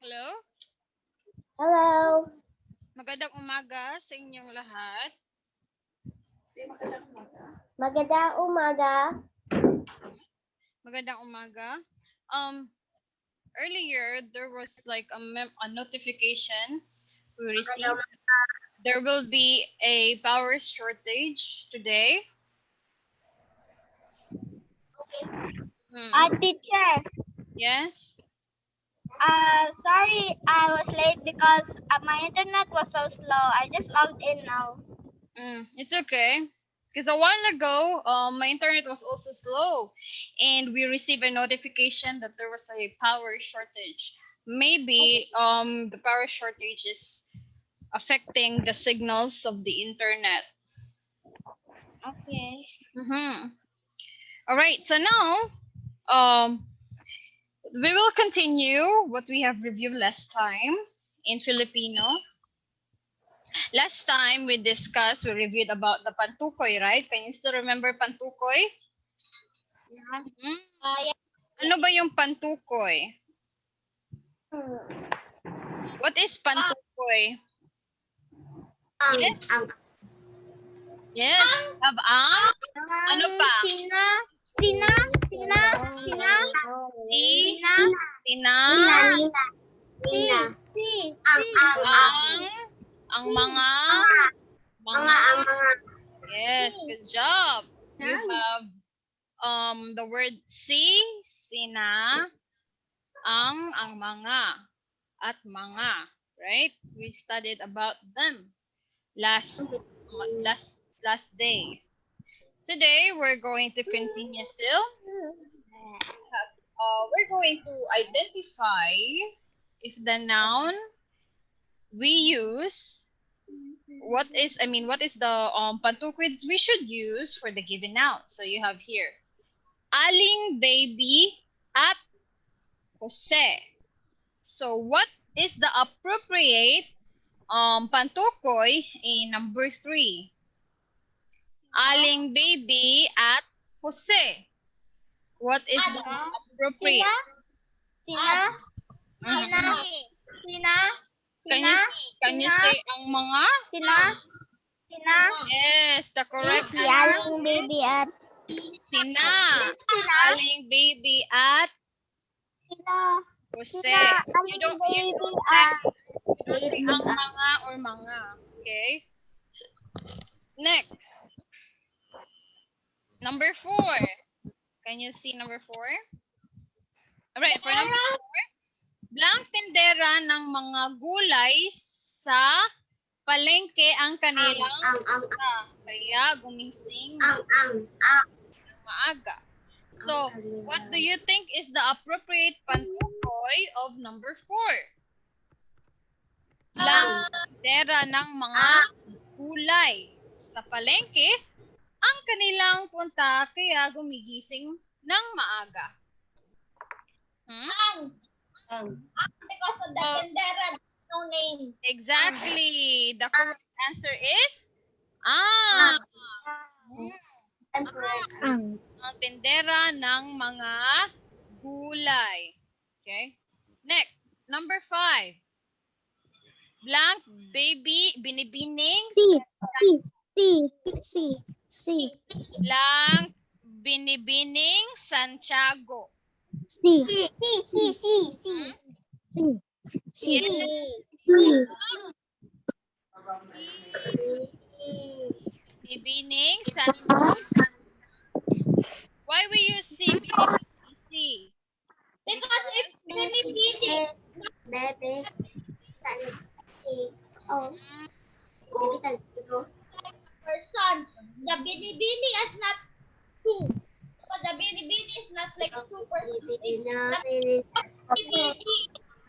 Hello? Hello. Magandang umaga sa inyong lahat. Magandang umaga. Magandang umaga. Earlier there was like a notification we received. There will be a power shortage today. Teacher. Yes. Sorry, I was late because my internet was so slow. I just logged in now. It's okay. Because a while ago, my internet was also slow, and we received a notification that there was a power shortage. Maybe the power shortage is affecting the signals of the internet. Okay. All right. So now, we will continue what we have reviewed last time in Filipino. Last time we reviewed about the pantukoy, right? Can you still remember pantukoy? Yeah. Yeah. Ano ba yung pantukoy? What is pantukoy? Yes. Yes. Ano pa? Sina. Ang mga. Yes, good job. You have the word sina, ang mga, at mga, right? We studied about them last day. Today we're going to continue still. We're going to identify if the noun we use, what is the pantukoy we should use for the given noun. So you have here, aling baby at Jose. So what is the appropriate pantukoy in number 3? Aling baby at Jose. What is the appropriate? Sina. Can you say ang mga? Sina. Yes, the correct Si answer. Aling baby at Sina. Aling baby at Jose. You don't say ang mga or mga. Okay. Next. Number 4. Can you see number 4? Alright, for number 4. Blank tindera ng mga gulay sa palengke ang kanilang kaya gumising maaga. So, what do you think is the appropriate pantukoy of number 4? Blank tindera ng mga gulay sa palengke ang kanilang punta kaya gumigising ng maaga. Because of the tendera, no name. Exactly. The correct answer is ang tindera ng mga gulay. Okay. Next, number 5. Blank baby binibining. Blank binibining Santiago. Binibining Santiago. Why we use C? Because it's binibini. Person. The binibini is not two. So the binibini is not like two persons.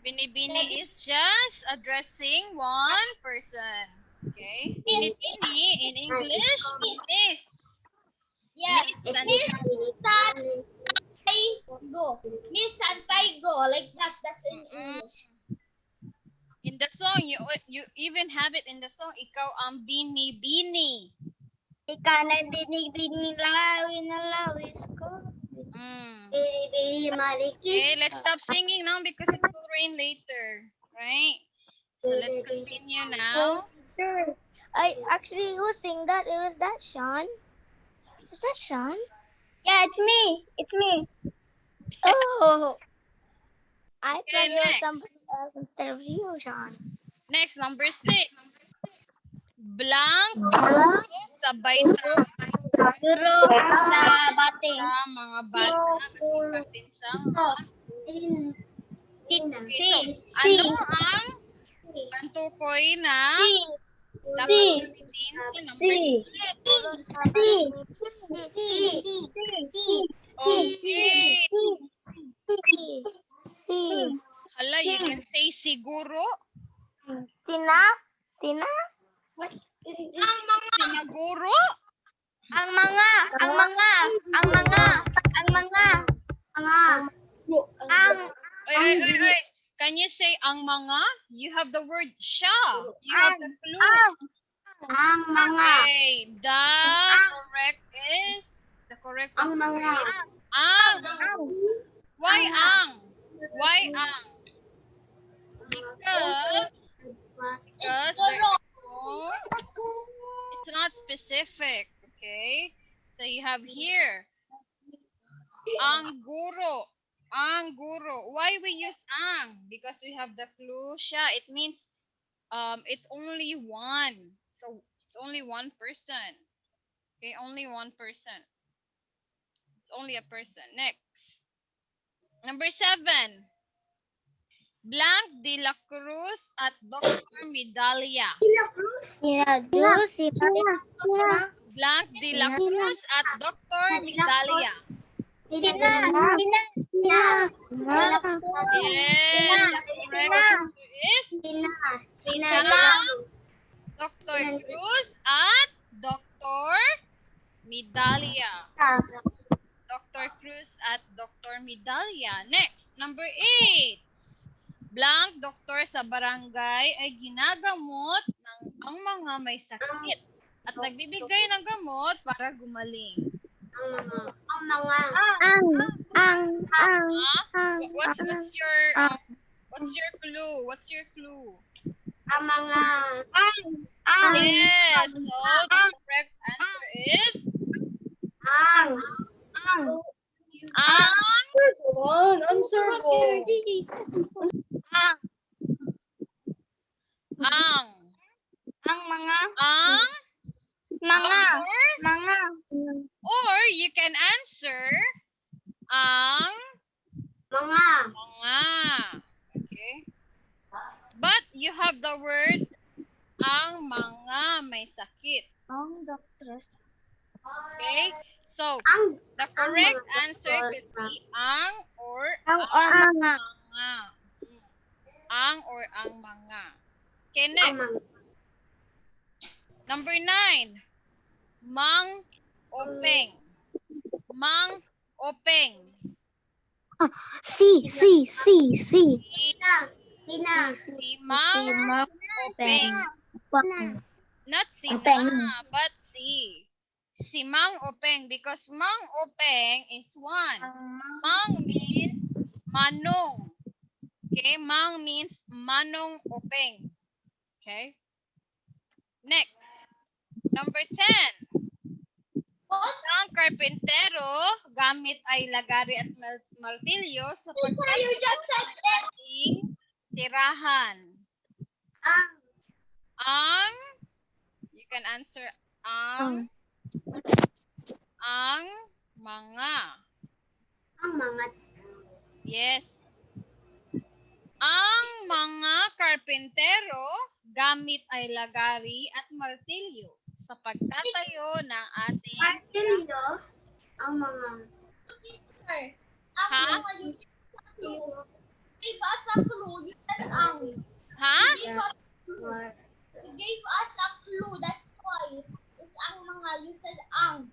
Binibini is just addressing one person. Okay. Binibini in English is Yes. Miss Santaygo. Like that. That's in English. In the song, you even have it in the song. Ikaw ang binibini. Ikaw na binibini lawin na lawis ko. Binibini Okay, let's stop singing now because it will rain later. Right? So let's continue now. I actually, who sing that? It was that Sean. Was that Sean? Yeah, it's me. It's me. Oh, I Okay, thought it was next. somebody else instead of you, Sean. Next, number 6. Blank guro sabay Guro sa bate. sa mga bata. Masipag din siyang Okay, so, ano ang pantukoy na dapat gamitin sa number 6? Okay. Si. Hala, you can say siguro. Sina? Sina? Sinaguro. Ang mga. Oy. Can you say ang mga? You have the word siya. You have the clue. Ang mga. Okay, the correct Ang word mga. is ang. Why ang? Why ang? Because it's not specific. Okay, so you have here ang guro. Ang guro. Why we use ang? Because we have the clue siya. It means it's only one. So it's only one person. Okay, only one person. It's only a person. Next. Number 7. Blank de la Cruz at Dr. Medalia. Sina. Blank de la Cruz at Dr. Medalia. Yes, the correct answer is Dr. Cruz at Dr. Medalia. Dr. Cruz at Dr. Medalia. Next, number 8. Blank doktor sa barangay ay ginagamot ng ang mga may sakit at nagbibigay ng gamot para gumaling. What's your clue? What's your clue? Yes, so the correct answer is ang. Or you can answer ang mga. Okay? But you have the word ang mga may sakit. Okay? So, the correct answer could be ang or ang mga. Ang or ang mga. Okay, next. Number 9. Mang openg. Mang openg. Si. Si Mang openg. Not si na, but si. Si Mang openg because Mang openg is one. Mang means manong. Okay, Mang means manong openg. Okay. Next. Number 10. Ang karpentero gamit ay lagari at martilyo sa pagtayo ng ating tirahan. Ang, you can answer ang mga. Yes. Ang mga karpentero gamit ay lagari at martilyo sa pagtatayo ng ating Ha? You gave us a clue, that's why it's ang mga. You said ang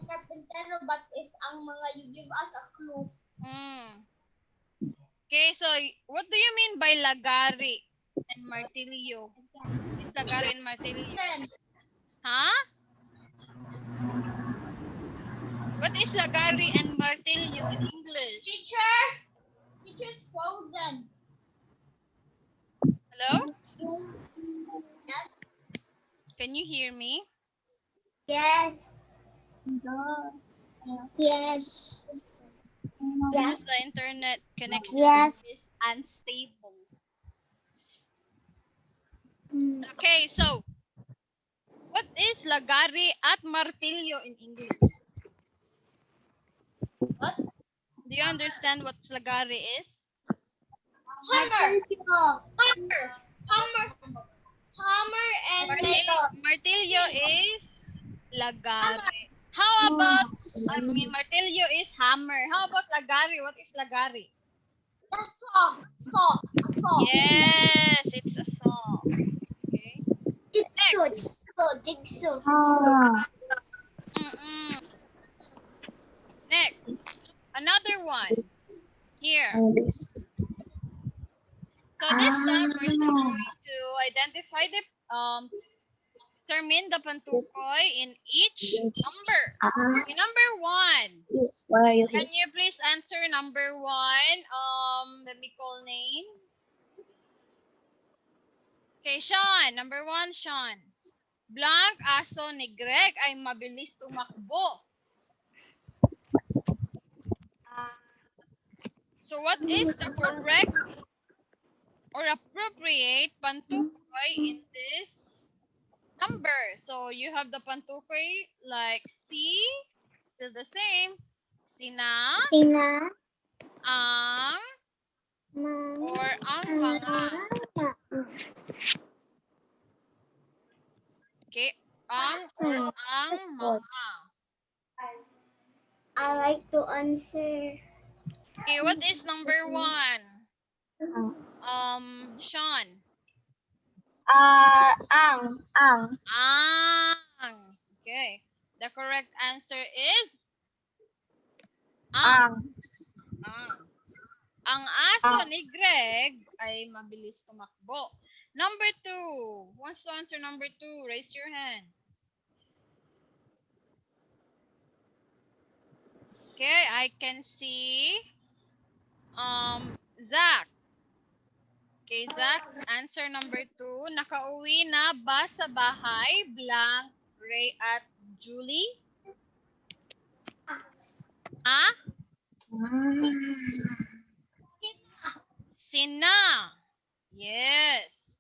carpentero, but it's ang mga. You give us a clue. Okay, so what do you mean by lagari and martilyo? Is lagari and martilyo? Ha? What is lagari and martilyo in English? Teacher, Can you hear me? Yes. Yes. Because the internet connection Yes. is unstable. Okay, so what is lagari at martilyo in English? What? Do you understand what lagari is? Hammer. Hammer and Martilyo is lagari. How about, martilyo is hammer. How about lagari? What is lagari? the saw. A saw. Yes, it's a saw. Okay. Jigsaw. Mm-mm. Next, another one. Here. So this time we're going to identify the determine the pantukoy in each number. Okay, number 1. Where are you Can you please answer number 1? Let me call names. Okay, Sean. Number 1, Sean. Blank aso ni Greg ay mabilis tumakbo. So what is the correct or appropriate pantukoy in this number? So you have the pantukoy like si, still the same. Sina, ang, or ang mga. Okay, ang or ang mga. I like to answer. Okay, what is number 1? Sean. Ang. Ang. Okay. The correct answer is ang. Ang aso ni Greg ay mabilis tumakbo. Number 2. Who wants to answer number 2? Raise your hand. Okay, I can see Zach. Okay, Zach, answer number 2. Nakauwi na ba sa bahay blank Ray at Julie? Ah? Sina. Yes.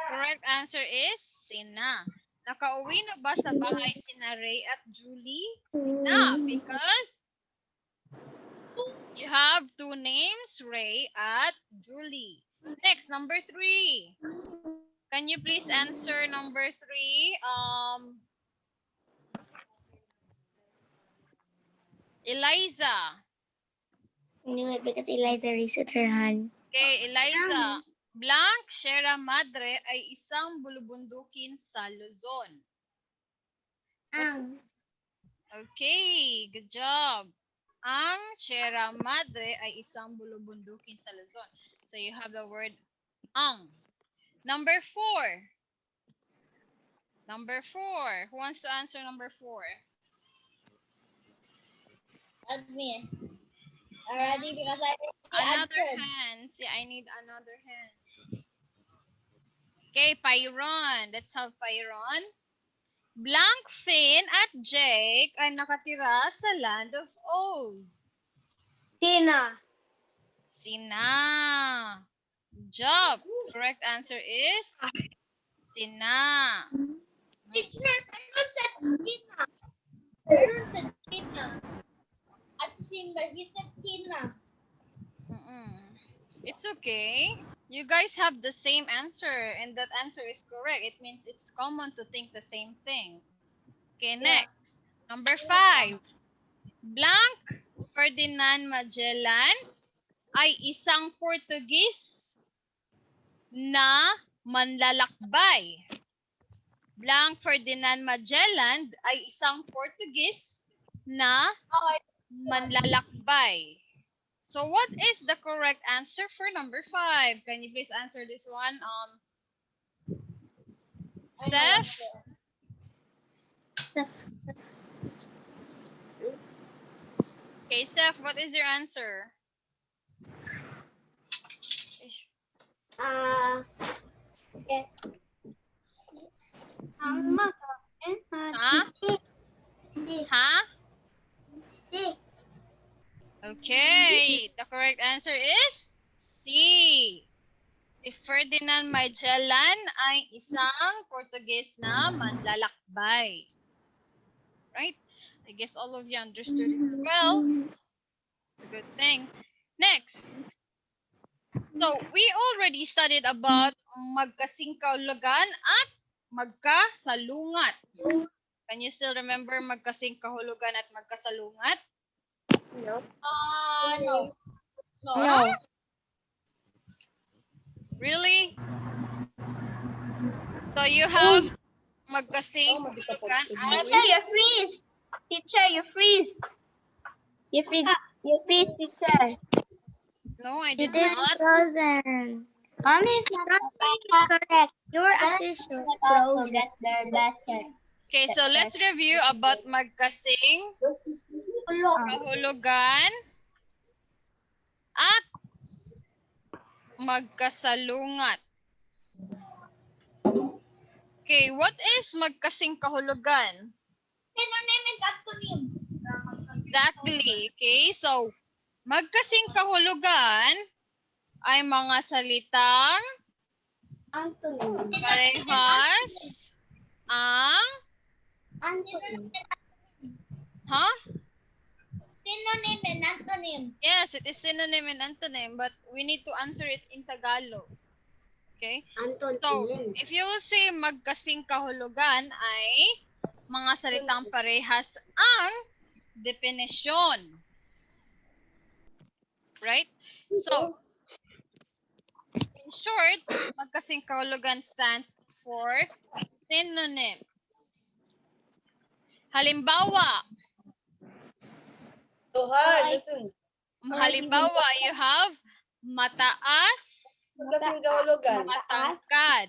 Correct answer is Sina. Nakauwi na ba sa bahay sina Ray at Julie? Sina, because you have 2 names, Ray at Julie. Next, number 3. Can you please answer number 3? Eliza. I knew it because Eliza raised her hand. Okay, Eliza. Blank Sierra Madre ay isang bulubundukin sa Luzon. Okay, good job. Ang Sierra Madre ay isang bulubundukin sa Luzon. So you have the word ang. Number 4. Number 4. Who wants to answer number 4? Me. Already because I Another answered. hand. See, I need another hand. Okay, Pyron. Let's have Pyron. Blank, Finn at Jake ay nakatira sa Land of Oz. Sina. Sina. Good job. Correct answer is Sina. Teacher, Aaron said Tina. Aaron said Tina. At Sinda, he said Tina. It's okay. You guys have the same answer and that answer is correct. It means it's common to think the same thing. Okay, next. Number 5. Blank Ferdinand Magellan ay isang Portuguese na manlalakbay. Blank Ferdinand Magellan ay isang Portuguese na manlalakbay. So what is the correct answer for number 5? Can you please answer this one? Steph? Okay, Steph, what is your answer? Ha? Hindi. Ha? Si. Okay. The correct answer is C. Si Ferdinand Magellan ay isang Portuguese na manlalakbay. Right? I guess all of you understood it well. It's a good thing. Next. So, we already studied about magkasing kahulugan at magkasalungat. Can you still remember magkasing kahulugan at magkasalungat? No. Huh? Really? So, you have magkasing kahulugan at Teacher, you freeze. Teacher, you freeze. You freeze. You freeze, teacher. no, I did It is not. frozen. Mommy is not Correct. You were actually frozen. Get their basket. Okay, so let's review about magkasing kahulugan at magkasalungat. Okay, what is magkasing kahulugan? Synonym and antonym. Exactly. Okay, so magkasing kahulugan ay mga salitang Antonym. parehas ang Antonym. Synonym and antonym. Yes, it is synonym and antonym, but we need to answer it in Tagalog. Okay? So, if you will say magkasing kahulugan ay mga salitang parehas ang definisyon. Right? So, in short, magkasing kahulugan stands for synonym. Halimbawa, you have mataas, Magkasing kahulugan. matangkad.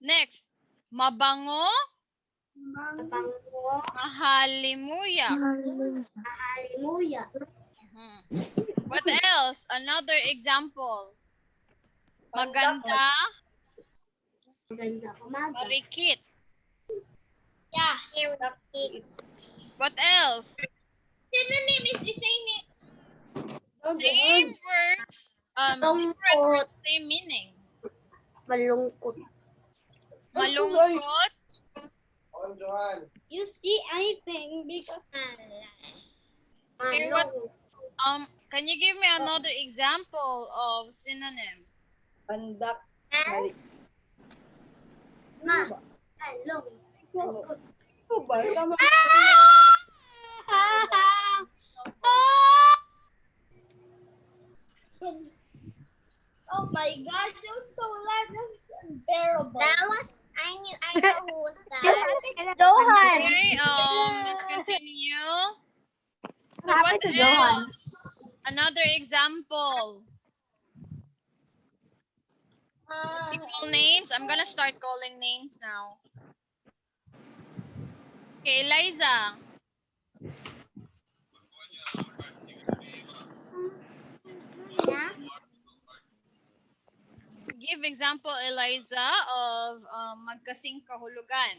Next, mabango, Mabango. mahalimuyak. Halimuya. What else? Another example. Maganda, Maganda umaga. marikit. Yeah. What else? Synonym is the same. Same words, different words, same meaning. Malungkot. Malungkot, You see anything because Okay, what- can you give me another example of synonym? Pandak. Malungkot. Ito ba? Tama. Oh my gosh, it was so loud. That was unbearable. That was, I know who was that. Johan. Okay, let's continue. So What what happened to Johan? else? Another example. People names. I'm gonna start calling names now. Okay, Eliza. Give example, Eliza, of magkasing kahulugan.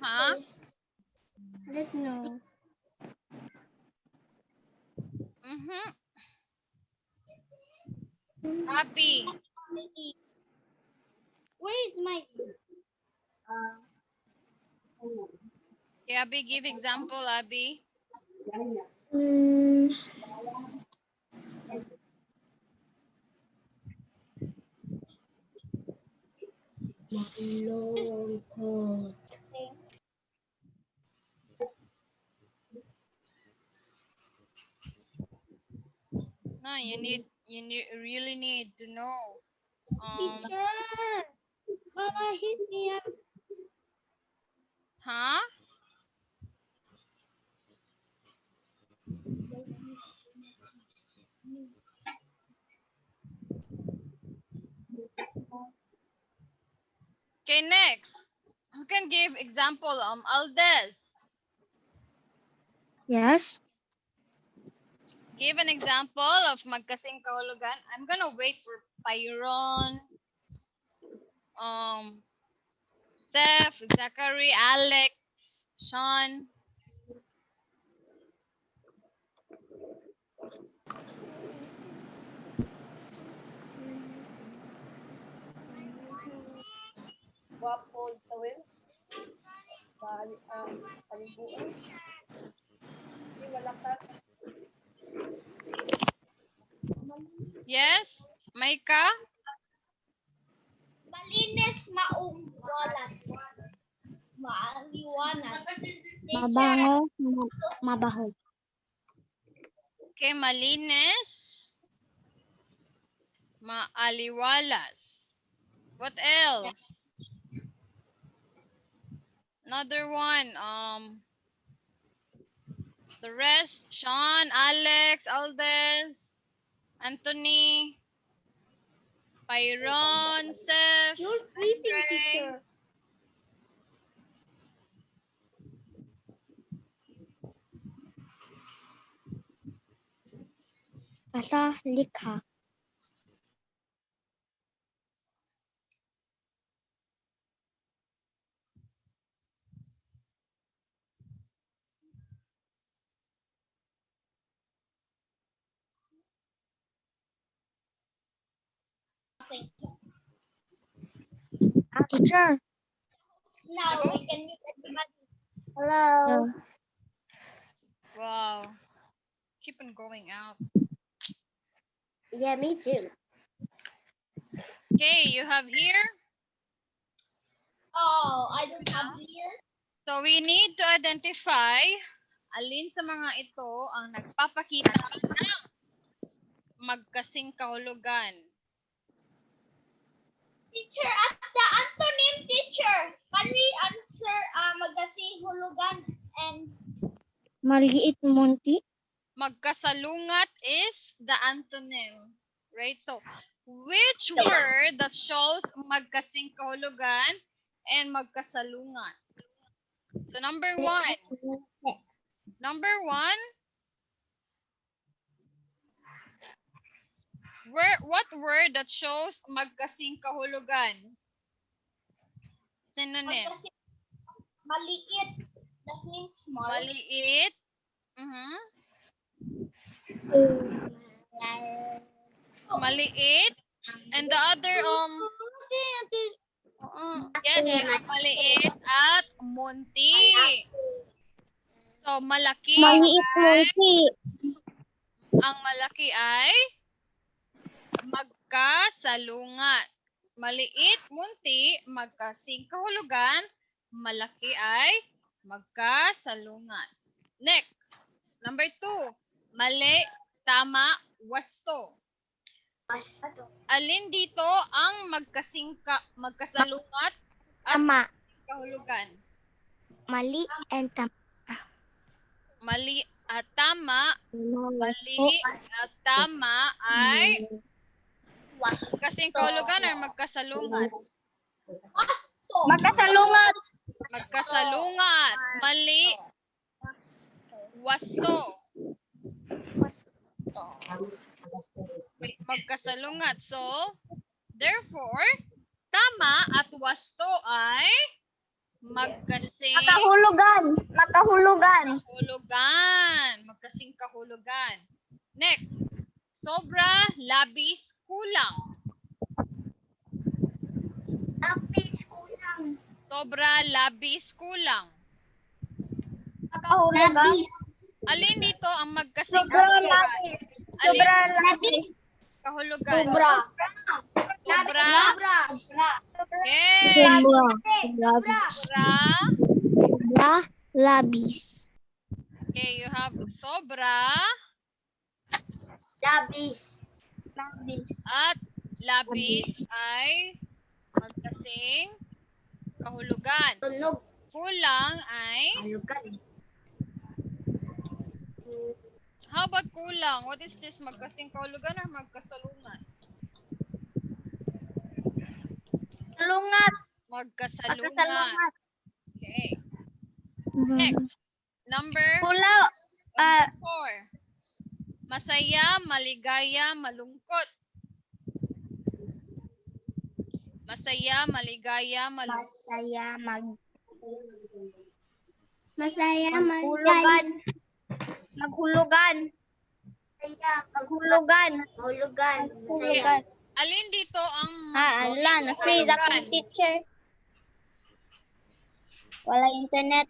Huh? I don't know. Happy. Where is my Okay, Abby, give example, Abby. Malungkot. No, you really need to know. teacher? Mama hit me up. Huh? Okay, next. Who can give example? Aldez. Yes. Give an example of magkasing kahulugan. I'm gonna wait for Pyron, Steph, Zachary, Alex, Sean. Wapo, tawil. Paliguan. Hindi, malakas. Yes? Maika? Malinis, maungwalas. Maaliwanas. Mabango, mabaho. Okay, malinis. Maaliwalas. What else? Another one. The rest. Sean, Alex, Aldez, Anthony, Pyron, Seth, You're freezing, Andre. teacher. Kata likha. Teacher. Now we can meet everybody. Hello. Wow. Keep on going out. Yeah, me too. Okay, you have here. Oh, I don't have here. So we need to identify alin sa mga ito ang nagpapakita ng magkasing kahulugan. Teacher, at the antonym, teacher. Can we answer magkasing hulugan and Maliit munti. Magkasalungat is the antonym. Right? So, which word that shows magkasing kahulugan and magkasalungat? So, number one. What word that shows magkasing kahulugan? Synonym. magkasing maliit? That means small. Maliit. Maliit. And the other, yes, you have maliit at munti. So, malaki. Maliit munti. Ang malaki ay magkasalungat. Maliit, munti, magkasing kahulugan. Malaki ay magkasalungat. Next, number 2. Mali, tama, wasto. Alin dito ang magkasalungat at Tama. kahulugan? Mali and tama. Mali at tama. Mali at tama ay magkasing kahulugan or magkasalungat? Magkasalungat. Magkasalungat. Mali. Wasto. Magkasalungat. So, therefore, tama at wasto ay magkasing Makahulugan. Magkasing kahulugan. Next. Sobra, labis, kulang. Sobra, labis, kulang. Makahulugan. Alin dito ang magkasing Sobrang kahulugan? labis. Alin Sobrang labis. kahulugan? Sobra. Sobra. Okay. Sobra. Sobra. Labis. Okay, you have sobra Labis. at labis ay magkasing kahulugan. Tunog. Kulang ay, how about kulang? What is this? Magkasing kahulugan or magkasalungat? Salungat. Magkasalungat. Okay. Next. Number Pula. 4. Masaya, maligaya, malungkot. Masaya, maligaya, malungkot. Maghulugan. Maghulugan. Maghulugan. Maghulugan. Alin dito ang Ala, na-freeze akong teacher. Wala internet.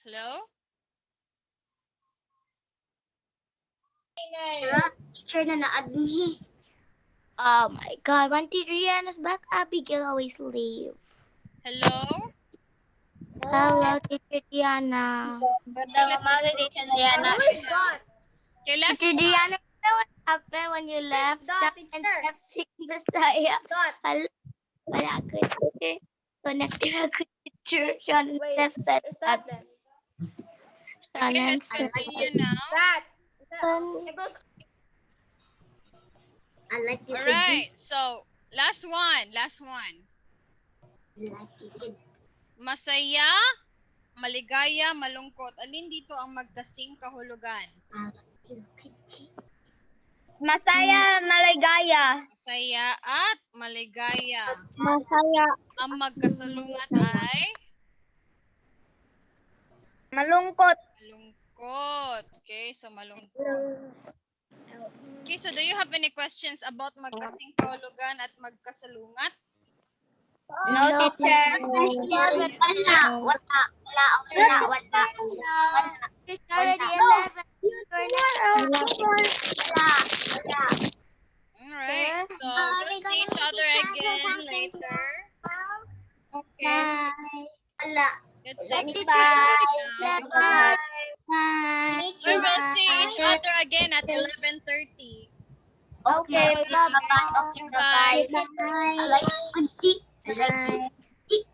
Hello? Teacher na naadmi. Oh my God, when Teacher Rihanna's back, Abigail always leave. Hello? Hello, Teacher Diana. Ganda umaga, Teacher Diana. Okay, last Teacher one. Diana, you know what happened when you left? And left Bisaya. Wala ko, teacher. Connected ako, teacher. Sean left that. Okay, let's continue now. I like you. Alright, so last one. Masaya, maligaya, malungkot. Alin dito ang magkasing kahulugan? Masaya, maligaya. Masaya at maligaya. Masaya. Ang magkasalungat ay Malungkot. malungkot. Okay, so malungkot. Okay, so do you have any questions about magkasing kahulugan at magkasalungat? No, teacher. Wala. It's already 11. Alright, so we'll see each other again later. Okay, let's say goodbye now. We will see each other again at 11:30. Okay, Bye. I like good tea. I like good tea.